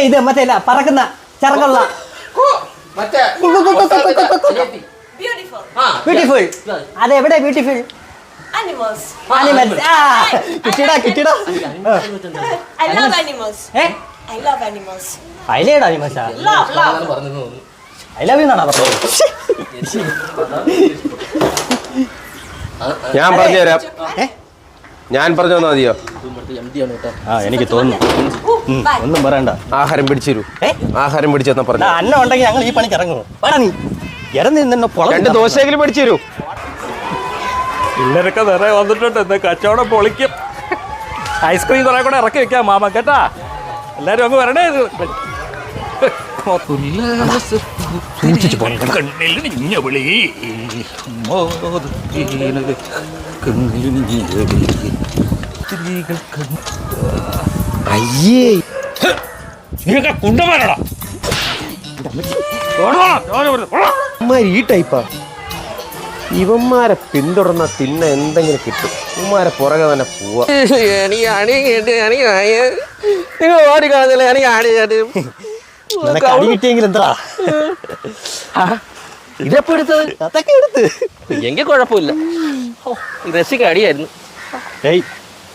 ഇത് മറ്റേ പറക്കുന്ന ചിറകുള്ള ബ്യൂട്ടിഫുൾ. അതെവിടെ beautiful? Animals. കിട്ടിടാ. I love animals. I love animals. അതിലേടാ അനിമൽസാ? Love. I love you എന്നാണോ പറഞ്ഞത്? ഞാൻ പറഞ്ഞുതരാം. ഞാൻ പറഞ്ഞു തന്നാ മതിയോ? എനിക്ക് തോന്നുന്നു. ഒന്നും പറയണ്ട. ആഹാരം പിടിച്ചു ആഹാരം പിടിച്ചെന്നാ പറഞ്ഞു. അന്ന ഉണ്ടെങ്കിൽ ഞങ്ങൾ ഈ പണിക്ക് ഇറങ്ങുമോ? വേടാ നീ ഇറങ്ങി നിന്നെ 2 ദോശയെങ്കിലും പിടിച്ചു തരൂ. പിള്ളേരൊക്കെ നിറയെ വന്നിട്ടുണ്ട്. എന്താ കച്ചവടം പൊളിക്കും. ഐസ്ക്രീം കുറെ കൂടെ ഇറക്കി വെക്കാം മാമ കേട്ടാ. എല്ലാരും അങ്ങ് വരണേ. അയ്യേ കുണ്ടമാനടാ ഈ ടൈപ്പാ. ഇവന്മാരെ പിന്തുടർന്ന തിന്ന എന്തെങ്കിലും കിട്ടും. ഇവന്മാരെ പുറകെ തന്നെ പോവാ. നിങ്ങൾ ഓടിക്കാന്നില്ല. കിട്ടിയെങ്കിൽ എന്താ ഇതെപ്പോ എടുത്തത്? അതൊക്കെ എടുത്ത് എങ്കിൽ കുഴപ്പമില്ല. രസിക്ക് അടിയായിരുന്നു.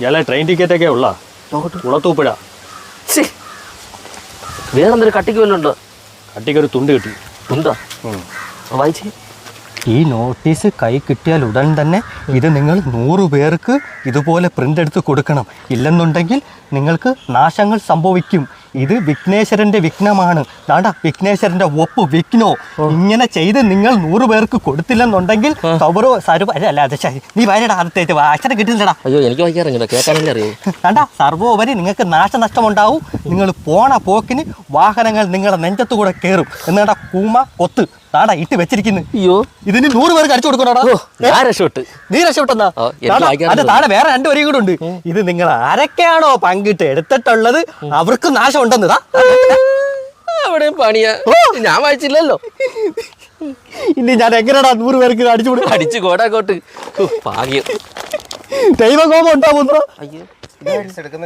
ഇയാളെ ട്രെയിൻ ടിക്കറ്റ് ഒക്കെ ഉള്ള കുളത്തൂപ്പിട. വേറെന്തൊരു കട്ടിക്ക് വല്ലതും ഉണ്ടോ? കട്ടിക്കൊരു തുണ്ട് കിട്ടി. തുണ്ടോ? വായിച്ചേ. ഈ നോട്ടീസ് കൈ കിട്ടിയാൽ ഉടൻ തന്നെ ഇത് നിങ്ങൾ 100 പേർക്ക് ഇതുപോലെ പ്രിന്റ് എടുത്ത് കൊടുക്കണം. ഇല്ലെന്നുണ്ടെങ്കിൽ നിങ്ങൾക്ക് നാശങ്ങൾ സംഭവിക്കും. ഇത് വിഘ്നേശ്വരന്റെ വിഘ്നമാണ്. ദാണ്ടാ വിഘ്നേശ്വരന്റെ ഒപ്പ് വിഘ്നോ. ഇങ്ങനെ ചെയ്ത് നിങ്ങൾ 100 പേർക്ക് കൊടുത്തില്ലെന്നുണ്ടെങ്കിൽ നീ വരടാ. അടുത്തേക്ക് അക്ഷരം കിട്ടില്ലടാ. അയ്യോ എനിക്ക് വായിക്കാറില്ല. കേൾക്കാനല്ലേ അറിയൂ. ദാണ്ടാ സർവോപരി നിങ്ങൾക്ക് നാശനഷ്ടം ഉണ്ടാവും. നിങ്ങൾ പോണ പോക്കിന് വാഹനങ്ങൾ നിങ്ങളുടെ നെഞ്ചത്തു കൂടെ കയറും. എന്നിട്ടാ കൂമ കൊത്ത് താടാ ഇട്ട് വെച്ചിരിക്കുന്നു. അയ്യോ ഇതിന് 100 പേർക്ക് അടിച്ചു കൊടുക്കണോടാ. നീ രക്ഷപ്പെട്ടെന്നാ? അത് താഴെ വേറെ 2 വരിയും കൂടെ ഉണ്ട്. ഇത് നിങ്ങൾ ആരൊക്കെയാണോ പങ്കിട്ട് എടുത്തിട്ടുള്ളത് അവർക്ക് നാശം ഉണ്ടെന്നതാ. അവിടെയും പണിയാ. ഞാൻ വായിച്ചില്ലല്ലോ. ഇനി ഞാൻ എങ്ങനെയാടാ 100 പേർക്ക് അടിച്ചു കോടാക്കോട്ട്. ഭാഗ്യം. ദൈവകോപം ഉണ്ടാവുന്നോ?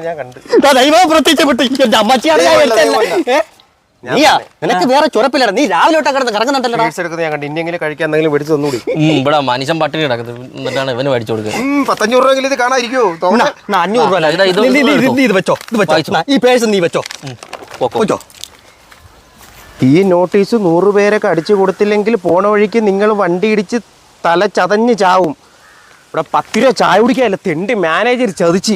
ഞാൻ കണ്ടു. ദൈവം പ്രത്യക്ഷപ്പെട്ടു. അമ്മച്ചിയാണ് നിനക്ക് വേറെ ചുരപ്പില്ലടാ. നീ രാവിലെ കറങ്ങുന്നുണ്ടല്ലോ. ഞാൻ കണ്ടു. ഇനിയെങ്കിലും കഴിക്കാൻ എന്തെങ്കിലും മേടിച്ചു തന്നൂടി. ഇവിടെ മനുഷ്യൻ പട്ടിണി കിടക്കുന്നത് എന്നിട്ടാണ് ഇവന് മേടിച്ചു കൊടുക്കുക. 500 രൂപ ഇത് കാണാതിരിക്കോ? 500 രൂപ. ഇത് വെച്ചോ. ഈ പേഴ്സ് നീ വെച്ചോ. ഈ നോട്ടീസ് 100 പേരൊക്കെ അടിച്ചു കൊടുത്തില്ലെങ്കിൽ പോണ വഴിക്ക് നിങ്ങൾ വണ്ടി ഇടിച്ച് തല ചതഞ്ഞ് ചാവും. ഇവിടെ 10 രൂപ ചായ കുടിക്കാല്ല തെണ്ടി മാനേജർ ചതിച്ച്.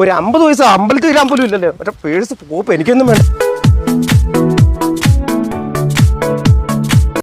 ഒരു 50 പൈസ അമ്പലത്തിൽ ഇടാൻ പോലും ഇല്ലല്ലോ. പേഴ്സ് പോപ്പ് എനിക്കൊന്നും വേണ്ട.